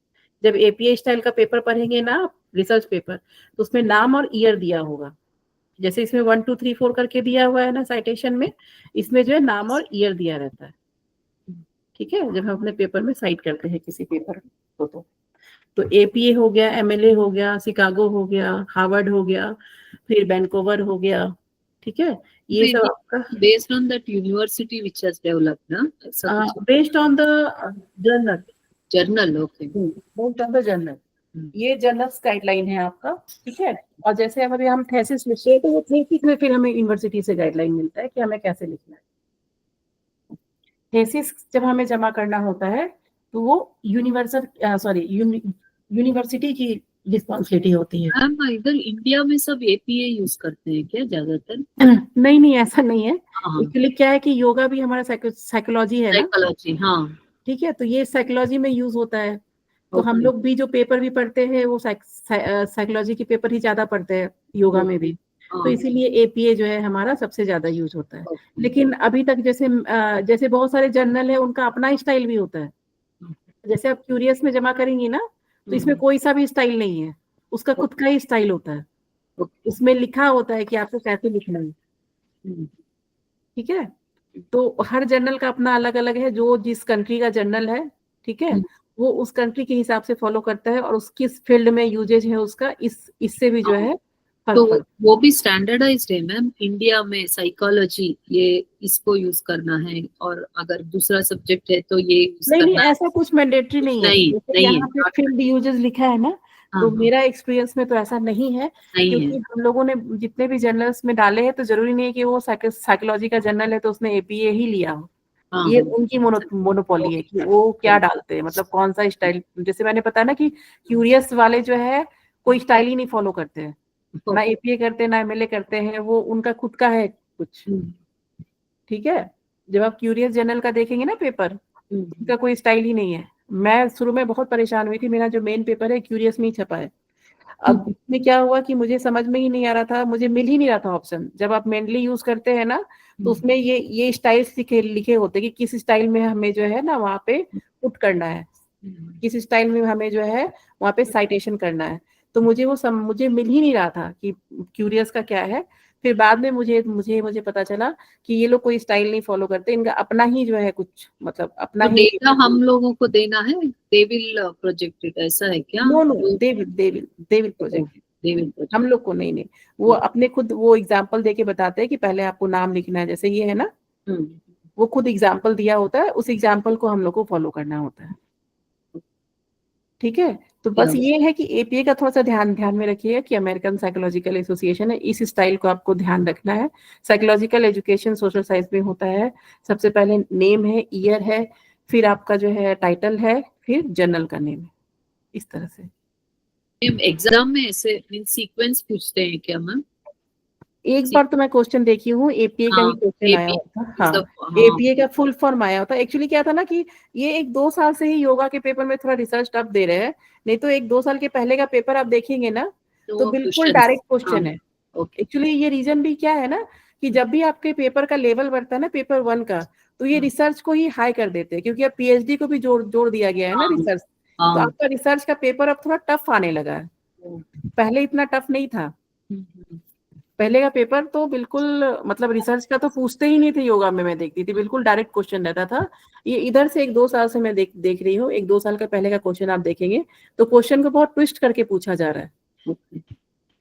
जब एपीए स्टाइल का पेपर पढ़ेंगे ना, रिसर्च पेपर, तो उसमें नाम और ईयर दिया होगा, जैसे इसमें 1 2 3 4 करके दिया हुआ है ना साइटेशन में, इसमें जो है नाम और ईयर दिया रहता है, ठीक है, जब हम अपने पेपर में साइट करते हैं किसी पेपर को। तो एपीए हो गया, एमएलए हो गया, शिकागो हो गया, हार्वर्ड हो गया, फिर वैनकोवर हो गया, ठीक है, ये सब आपका based on that university which has developed, ना, based on the journal, journal, okay, based on the journal, ये जर्नल्स गाइडलाइन है आपका, ठीक है। और जैसे अब अभी हम थीसिस लिखते हैं तो वो थीसिस में फिर हमें यूनिवर्सिटी से गाइडलाइन मिलता है कि हमें कैसे लिखना है। थीसिस जब हमें जमा करना होता है तो वो यूनिवर्सिटी की रिस्पॉन्सिबिलिटी होती है। मैम इधर इंडिया में सब एपीए यूज करते हैं क्या ज्यादातर? नहीं ऐसा नहीं है, हाँ, एक्चुअली क्या है कि योगा भी हमारा साइकोलॉजी है ना, साइकोलॉजी, हाँ, ठीक है, तो ये साइकोलॉजी में यूज होता है। तो हम लोग भी जो पेपर भी पढ़ते हैं वो साइकोलॉजी के पेपर ही ज्यादा पढ़ते हैं योगा में भी, तो इसीलिए एपीए जो है हमारा सबसे ज्यादा यूज होता है। लेकिन अभी तक जैसे बहुत सारे जर्नल है उनका अपना स्टाइल भी होता है, जैसे आप क्यूरियस में जमा करेंगी ना, तो इसमें कोई सा भी स्टाइल नहीं है, उसका खुद का ही स्टाइल होता है, उसमें लिखा होता है कि आपको कैसे लिखना है, ठीक है। तो हर जर्नल का अपना अलग अलग है, जो जिस कंट्री का जर्नल है, ठीक है, वो उस कंट्री के हिसाब से फॉलो करता है, और उसकी फील्ड में यूजेज है उसका, इससे भी जो है तो वो भी स्टैंडर्डाइज्ड है मैम। इंडिया में साइकोलॉजी ये इसको यूज करना है, और अगर दूसरा सब्जेक्ट है तो ये नहीं ऐसा कुछ मैंडेटरी नहीं है, यहाँ पे फील्ड यूजेस लिखा है ना, तो मेरा एक्सपीरियंस में तो ऐसा नहीं है, क्योंकि हम लोगों ने जितने भी जर्नल्स में डाले हैं तो जरूरी नहीं है कि वो साइकोलॉजी का जर्नल है तो उसने एपीए ही लिया हो, ये उनकी मोनोपोली है कि वो क्या डालते हैं, मतलब कौन सा स्टाइल। जैसे मैंने बताया ना कि क्यूरियस वाले जो है कोई स्टाइल ही नहीं फॉलो करते हैं, ना एपीए करते हैं ना एमएलए करते हैं, वो उनका खुद का है कुछ, ठीक है। जब आप क्यूरियस जर्नल का देखेंगे ना पेपर, उनका कोई स्टाइल ही नहीं है। मैं शुरू में बहुत परेशान हुई थी, मेरा जो मेन पेपर है क्यूरियस में ही छपा है। अब इसमें क्या हुआ कि मुझे समझ में ही नहीं आ रहा था, मुझे मिल ही नहीं रहा था ऑप्शन। जब आप मेनली यूज करते हैं ना, तो उसमें ये स्टाइल्स लिखे होते कि किस स्टाइल में हमें जो है ना वहाँ पे पुट करना है, किस स्टाइल में हमें जो है वहाँ पे साइटेशन करना है। तो मुझे मुझे मिल ही नहीं रहा था कि क्यूरियस का क्या है। फिर बाद में मुझे पता चला कि ये लोग कोई स्टाइल नहीं फॉलो करते, इनका अपना ही जो है कुछ मतलब अपना तो ही। डेटा हम लोगों को देना है, दे विल प्रोजेक्ट इट, ऐसा है क्या? No no, they will project. They will हम लोग को नहीं, वो अपने खुद वो एग्जाम्पल दे के बताते हैं कि पहले आपको नाम लिखना है, जैसे ये है ना, वो खुद एग्जाम्पल दिया होता है, उस एग्जाम्पल को हम लोग को फॉलो करना होता है। ठीक है, तो बस ये है कि एपीए का थोड़ा सा ध्यान में रखिएगा कि अमेरिकन साइकोलॉजिकल एसोसिएशन है, इस स्टाइल को आपको ध्यान रखना है। साइकोलॉजिकल एजुकेशन सोशल साइंस में होता है, सबसे पहले नेम है, ईयर है, फिर आपका जो है टाइटल है, फिर जर्नल का नेम है, इस तरह से। एग्जाम में ऐसे सीक्वेंस पूछते हैं क्या मैम? एक बार तो मैं क्वेश्चन देखी हूँ, एपीए का ही क्वेश्चन आया होता। हाँ, एपीए का फुल फॉर्म आया होता। एक्चुअली क्या था ना कि ये 1-2 साल से ही योगा के पेपर में थोड़ा रिसर्च टफ दे रहे हैं, नहीं तो 1-2 साल के पहले का पेपर आप देखेंगे ना तो बिल्कुल डायरेक्ट क्वेश्चन है। एक्चुअली ये रीजन भी क्या है ना कि जब भी आपके पेपर का लेवल बढ़ता है ना, पेपर 1 का, तो ये रिसर्च को ही हाई कर देते हैं, क्योंकि अब पीएचडी को भी जोड़ दिया गया है ना रिसर्च, तो आपका रिसर्च का पेपर अब थोड़ा टफ आने लगा है, पहले इतना टफ नहीं था। पहले का पेपर तो बिल्कुल मतलब रिसर्च का तो पूछते ही नहीं थे योगा में, मैं देखती थी बिल्कुल डायरेक्ट क्वेश्चन रहता था। ये इधर से 1-2 साल से मैं देख रही हूँ, 1-2 साल का पहले का क्वेश्चन आप देखेंगे तो क्वेश्चन को बहुत ट्विस्ट करके पूछा जा रहा है।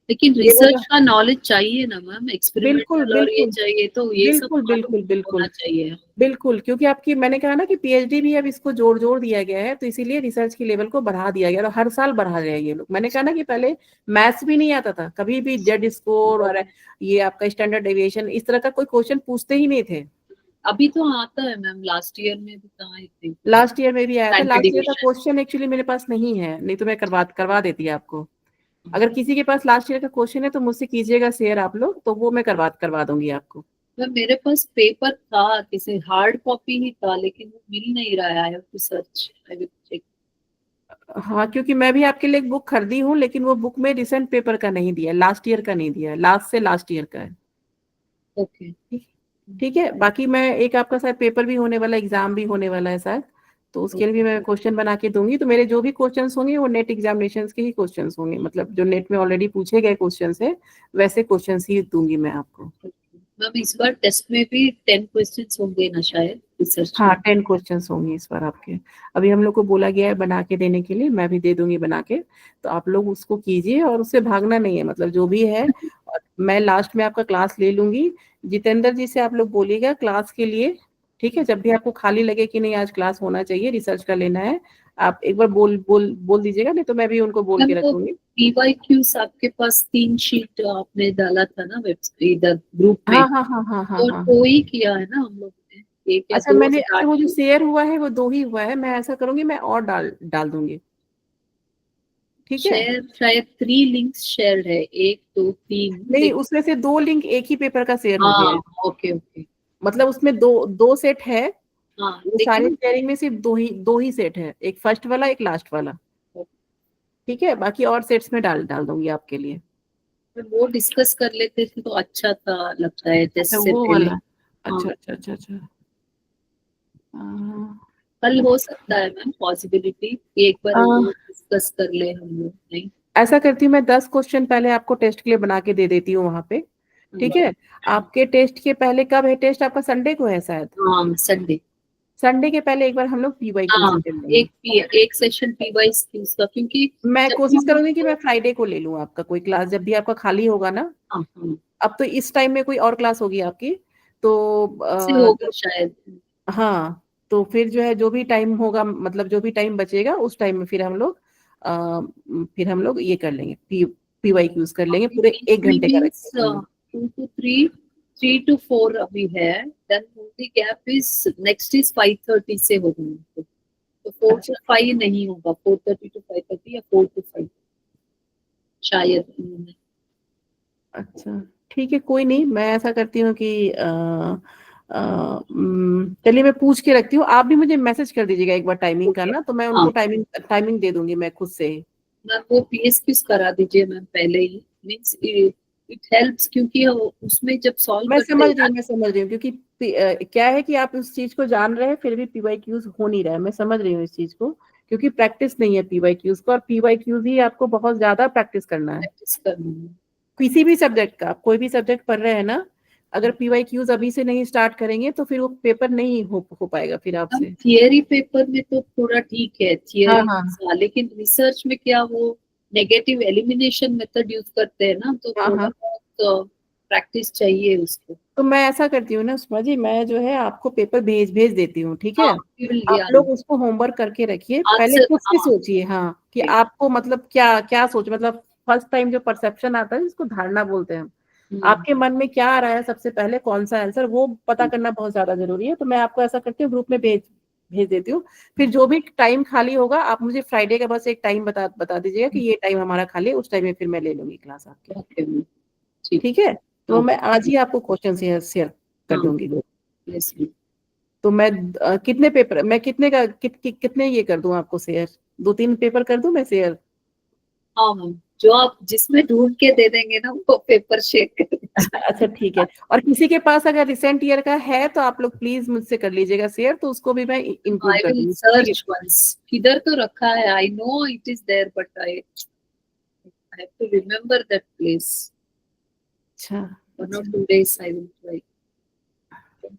लेकिन रिसर्च का नॉलेज चाहिए ना मैम, एक्सपेरिमेंटल और ये चाहिए, तो ये सब बिल्कुल चाहिए बिल्कुल, क्योंकि आपकी मैंने कहा ना कि पीएचडी भी अब इसको जोड़ दिया गया है, तो इसीलिए रिसर्च की लेवल को बढ़ा दिया गया और हर साल बढ़ा रहे हैं ये लोग। मैंने कहा ना कि पहले मैथ्स भी नहीं आता था कभी भी, जेड स्कोर और ये आपका स्टैंडर्ड डेविएशन, इस तरह का कोई क्वेश्चन पूछते ही नहीं थे। अभी तो आता है मैम, लास्ट ईयर में भी था, लास्ट ईयर में भी आया था। लास्ट ईयर का क्वेश्चन एक्चुअली मेरे पास नहीं है, नहीं तो मैं करवा देती आपको। अगर किसी के पास लास्ट ईयर का क्वेश्चन है तो मुझसे कीजिएगा शेयर आप लोग, तो वो मैं करवा दूंगी आपको। मेरे पास पेपर था, किसी हार्ड कॉपी ही था, लेकिन वो मिल नहीं रहा है, to search, I will check. हाँ, क्योंकि मैं भी आपके लिए एक बुक खरीदी हूँ, लेकिन वो बुक में रिसेंट पेपर का नहीं दिया, लास्ट ईयर का नहीं दिया, लास्ट से लास्ट ईयर का है। ओके, ठीक है, बाकी मैं एक आपका शायद पेपर भी होने वाला, एग्जाम भी होने वाला है शायद, तो उसके लिए भी मैं क्वेश्चन बना के दूंगी। तो मेरे जो भी क्वेश्चंस होंगे वो नेट एग्जामिनेशंस के ही क्वेश्चंस होंगे, मतलब जो नेट में ऑलरेडी पूछे गए क्वेश्चंस है वैसे क्वेश्चंस ही दूंगी मैं आपको। मैम इस बार टेस्ट में भी 10 क्वेश्चंस होंगे ना शायद रिसर्च? हाँ, 10 क्वेश्चंस होंगे इस बार आपके। अभी हम लोग को बोला गया है बना के देने के लिए, मैं भी दे दूंगी बना के, तो आप लोग उसको कीजिए और उससे भागना नहीं है, मतलब जो भी है। और मैं लास्ट में आपका क्लास ले लूंगी, जितेंद्र जी से आप लोग बोलिएगा क्लास के लिए, ठीक है? जब भी आपको खाली लगे कि नहीं आज क्लास होना चाहिए, रिसर्च का लेना है, आप एक बार बोल दीजिएगा, नहीं तो मैं भी उनको बोल के रखूंगी। पीवाईक्यूज आपके पास 3 शीट आपने डाला था ना वेबसाइट, इधर ग्रुप में? हाँ, तो वही किया है ना हम लोग ने, एक या अच्छा, दो मैंने वो जो शेयर हुआ है वो 2 ही हुआ है, मैं ऐसा करूंगी मैं और डाल दूंगी, ठीक है? शेयर शायद 3 लिंक्स शेयर है, 1 2 3 नहीं, उसमें से 2 लिंक एक ही पेपर का शेयर हो गया है। ओके ओके, मतलब उसमें दो सेट है, हाँ वो सारे शेयरिंग में सिर्फ दो ही सेट है, एक फर्स्ट वाला एक लास्ट वाला, ठीक है? बाकी और सेट्स में डाल दूंगी आपके लिए। वो डिस्कस कर लेते थे तो अच्छा था, लगता है टेस्ट से वो पहले। वाला, अच्छा। कल हो सकता है मैम पॉसिबिलिटी, एक बार डिस्कस कर ले हम लोग, नहीं? ऐसा करती हूँ मैं 10 क्वेश्चन पहले आपको टेस्ट के लिए बना के दे देती हूँ वहाँ पे, ठीक है? आपके टेस्ट के पहले, कब है टेस्ट आपका? संडे को है शायद। संडे, संडे के पहले एक बार हम लोग पीवाईक्यू एक सेशन पीवाईक्यू का, क्योंकि मैं कोशिश करूंगी कि मैं फ्राइडे को ले लूँ आपका कोई क्लास, जब भी आपका खाली होगा ना। अब तो इस टाइम में कोई और क्लास होगी आपकी, तो होगा शायद। हाँ, तो फिर जो है जो भी टाइम होगा, मतलब जो भी टाइम बचेगा उस टाइम में फिर हम लोग ये कर लेंगे, पीवाईक्यूज कर लेंगे, पूरे 1 घंटे का रखेंगे। 2 to 3, 3 to 4 अभी है, then only gap is next is 5:30 से होगा, तो 4 to 5 नहीं होगा, 4:30 to 5:30 या 4 to 5 शायद। अच्छा, ठीक है, कोई नहीं, मैं ऐसा करती हूँ कि चलिए मैं पूछ के रखती हूँ, आप भी मुझे मैसेज कर दीजिएगा एक बार टाइमिंग का ना, तो मैं उनको टाइमिंग दे दूंगी मैं खुद से। मैम वो पीएसक्यूज करा दीजिए मैम पहले ही, मींस इट हेल्प्स, क्योंकि उसमें जब सॉल्व मैं समझ रही हूँ, क्योंकि क्या है कि आप उस चीज को जान रहे हैं फिर भी पीवाईक्यूज हो नहीं रहा है, मैं समझ रही हूँ इस चीज को क्योंकि प्रैक्टिस नहीं है PYQs को, और PYQs ही आपको बहुत ज्यादा प्रैक्टिस करना है प्रैक्टिस करना है। किसी भी सब्जेक्ट का। आप कोई भी सब्जेक्ट पढ़ रहे हैं ना, अगर PYQs अभी से नहीं स्टार्ट करेंगे तो फिर वो पेपर नहीं हो पाएगा फिर आपसे। थियरी पेपर में तो थोड़ा ठीक है, हाँ थियरी हाँ लेकिन रिसर्च में क्या वो नेगेटिव एलिमिनेशन मेथड यूज करते हैं ना, तो हाँ थोड़ा हाँ। बहुत प्रैक्टिस चाहिए उसको। तो मैं ऐसा करती हूँ ना सुषमा जी, मैं जो है आपको पेपर भेज देती हूँ, ठीक है? हाँ, we will, आप yeah, लोग उसको होमवर्क करके रखिए, पहले आंसर, खुद से हाँ, सोचिए, हाँ, कि आपको मतलब क्या क्या सोच, मतलब फर्स्ट टाइम जो परसेप्शन आता है जिसको धारणा बोलते हैं, आपके मन में क्या आ रहा है सबसे पहले, कौन सा आंसर, वो पता करना बहुत ज्यादा जरूरी है। तो मैं आपको ऐसा करती हूँ, ग्रुप में भेज देती हूँ। फिर जो भी टाइम खाली होगा, आप मुझे फ्राइडे का बस एक टाइम बता दीजिएगा कि ये टाइम हमारा खाली है, उस टाइम में फिर मैं ले लूंगी क्लास आपकी। ओके, ठीक है? तो हाँ। मैं आज ही आपको क्वेश्चन शेयर कर दूंगी। यस, तो मैं कितने पेपर, मैं कितने का कितने ये कर दूं आपको शेयर, 2-3 पेपर कर दूं मैं शेयर? हाँ मैम, जो आप जिसमें ढूंढ के दे देंगे ना वो पेपर शेयर कर दीजिए। अच्छा ठीक है। और किसी के पास अगर रिसेंट ईयर का है तो आप लोग प्लीज मुझसे कर लीजिएगा शेयर, तो उसको भी मैं इंक्लूड आई कर विल दूंगी। सर्च वंस, किधर तो रखा है, I know it is there but I have to remember that place. अच्छा, 1 or 2 days I will try.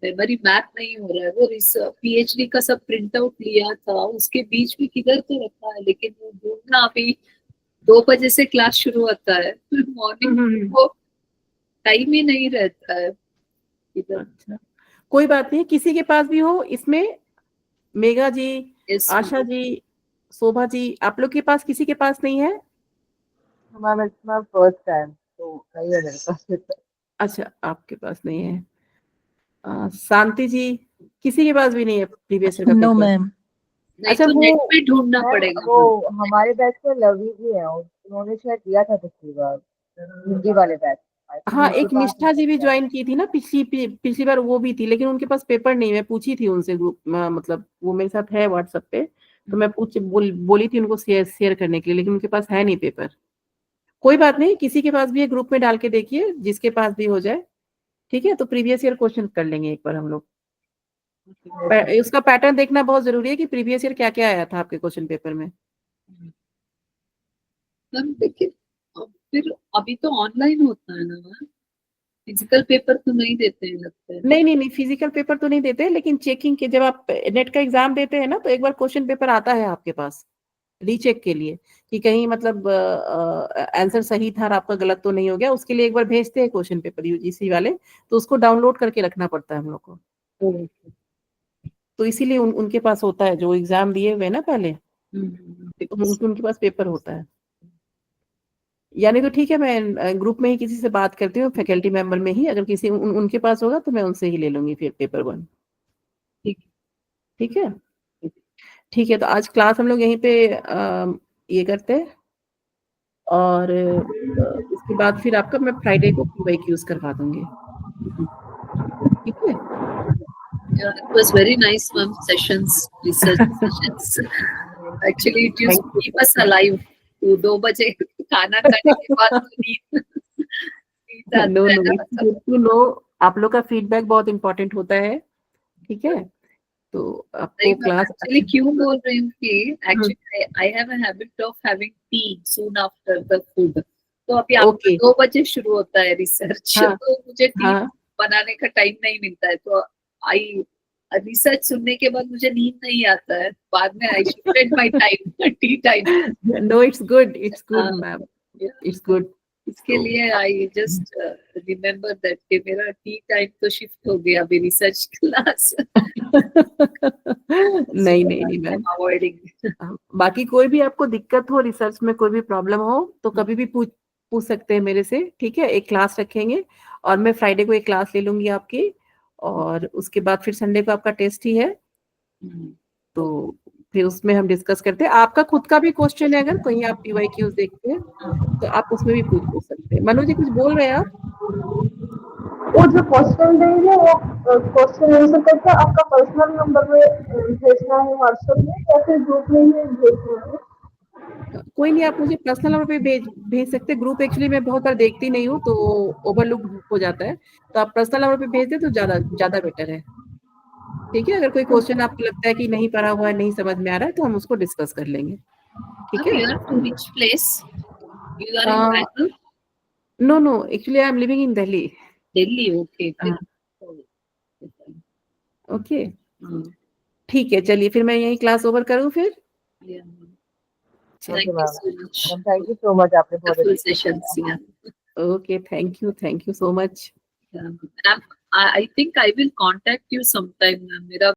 Memory map नहीं हो रहा है, वो PhD का सब प्रिंट आउट लिया था, उसके बीच में किधर तो रखा है, लेकिन वो ढूंढना, अभी 2 बजे से क्लास शुरू होता है, मॉर्निंग को टाइम ही नहीं रहता है इधर। अच्छा, कोई बात नहीं, किसी के पास भी हो इसमें, मेघा जी, Yes, आशा जी, शोभा जी, आप लोग के पास किसी के पास नहीं है? Ma'am it's my first time, तो नहीं है मेरे पास पेपर। अच्छा, आपके पास नहीं है। शांति जी, किसी के पास भी नहीं है प्रीवियस ईयर का नो पेपर? मैम। नहीं अच्छा, तो वो नेट पे ढूंढना मैम पड़ेगा। वो हमारे बैच में लवी जी है, उन्होंने शायद दिया था पिछली बार, हिंदी वाले बैच। I think हाँ, उनके एक पास हो निष्ठा जी भी सकता है। ज्वाइन की थी ना पिछली बार, वो भी थी, लेकिन उनके पास पेपर नहीं। मैं पूछी थी उनसे ग्रुप, मतलब वो मेरे साथ है व्हाट्सएप पे, तो मैं बोली थी उनको शेयर करने के लिए, लेकिन उनके पास है नहीं पेपर। कोई बात नहीं, किसी के पास भी है ग्रुप में डाल के देखिए, जिसके पास भी हो जाए, ठीक है? तो प्रीवियस ईयर क्वेश्चन कर लेंगे एक बार हम लोग। उसका पैटर्न देखना बहुत जरूरी है कि प्रीवियस ईयर क्या क्या आया था आपके क्वेश्चन पेपर में। मैम देखिए, अब फिर अभी तो ऑनलाइन होता है ना मैम, फिजिकल पेपर तो नहीं देते हैं लगता है। नहीं, फिजिकल पेपर तो नहीं देते, लेकिन चेकिंग के, जब आप नेट का एग्जाम देते हैं ना, तो एक बार क्वेश्चन पेपर आता है आपके पास रीचेक के लिए, कि कहीं मतलब आंसर सही था और आपका गलत तो नहीं हो गया, उसके लिए एक बार भेजते हैं क्वेश्चन पेपर UGC वाले, तो उसको डाउनलोड करके रखना पड़ता है हम लोग को। तो इसीलिए उनके पास होता है, जो एग्जाम दिए हुए ना पहले, तो उनके पास पेपर होता है। यानी तो ठीक है, मैं ग्रुप में ही किसी से बात करती हूँ, फैकल्टी मेंबर में ही, अगर किसी उनके पास होगा तो मैं उनसे ही ले लूंगी फिर पेपर 1। ठीक है? ठीक है, तो आज क्लास हम लोग यहीं पे ये करते हैं, और इसके बाद फिर आपका मैं फ्राइडे को PYQs करवा दूंगी। ठीक है? Yeah, it was very nice, ma'am. Sessions, research sessions. Actually, it used to keep us alive. 2 बजे खाना खाने के बाद तो नींद आता नो है नो, ना, इट्स गुड टू नो। आप लोग का फीडबैक बहुत इंपॉर्टेंट होता है, ठीक है? तो आपको क्लास एक्चुअली क्यों बोल रही हूँ कि actually I have a habit of having T soon after the food. तो अभी आपका ओके। 2 बजे शुरू होता है रिसर्च, हाँ, तो मुझे टी हाँ, बनाने का टाइम नहीं मिलता है, तो आई रिसर्च सुनने के बाद मुझे नींद नहीं आता है, बाद में I shifted my time tea time. No, it's good ma'am, it's good. इसके लिए आई जस्ट रिमेम्बर दैट कि मेरा टी टाइम तो शिफ्ट हो गया अभी रिसर्च क्लास। नहीं मैम, अवॉइडिंग। बाकी कोई भी आपको दिक्कत हो, रिसर्च में कोई भी प्रॉब्लम हो, तो कभी भी पूछ सकते हैं मेरे से, ठीक है? एक क्लास रखेंगे, और मैं फ्राइडे को एक क्लास ले लूंगी आपकी, और उसके बाद फिर संडे को आपका टेस्ट ही है, तो फिर उसमें हम डिस्कस करते हैं। आपका खुद का भी क्वेश्चन है, अगर कहीं आप PYQs देखते हैं तो आप उसमें भी पूछ सकते हैं। मनु जी कुछ बोल रहे हैं आप? वो जो क्वेश्चन देंगे वो क्वेश्चन आंसर करके आपका पर्सनल नंबर में भेजना है व्हाट्सएप में, या फिर ग्रुप में ही भेजना है? कोई नहीं, आप मुझे पर्सनल नंबर पे भेज सकते हैं। ग्रुप एक्चुअली मैं बहुत बार देखती नहीं हूँ, तो ओवरलुक हो जाता है, तो आप पर्सनल नंबर पे भेज दे तो ज्यादा बेटर है। ठीक है, अगर कोई क्वेश्चन आपको लगता है कि नहीं पढ़ा हुआ है, नहीं समझ में आ रहा है, तो हम उसको डिस्कस कर लेंगे, ठीक है? You are to which place? You are in Uh, Bangalore? no, actually I am living in Delhi. Delhi, okay. हाँ. ओके, हाँ, ठीक है, चलिए फिर मैं यही क्लास ओवर करूँ फिर? yeah. चलिए, Thank you so much. Ma'am, thank you so much. आपने बहुत Wonderful अच्छी sessions, yeah. Okay, thank you so much. Yeah. I think I will contact you sometime, ma'am. मेरा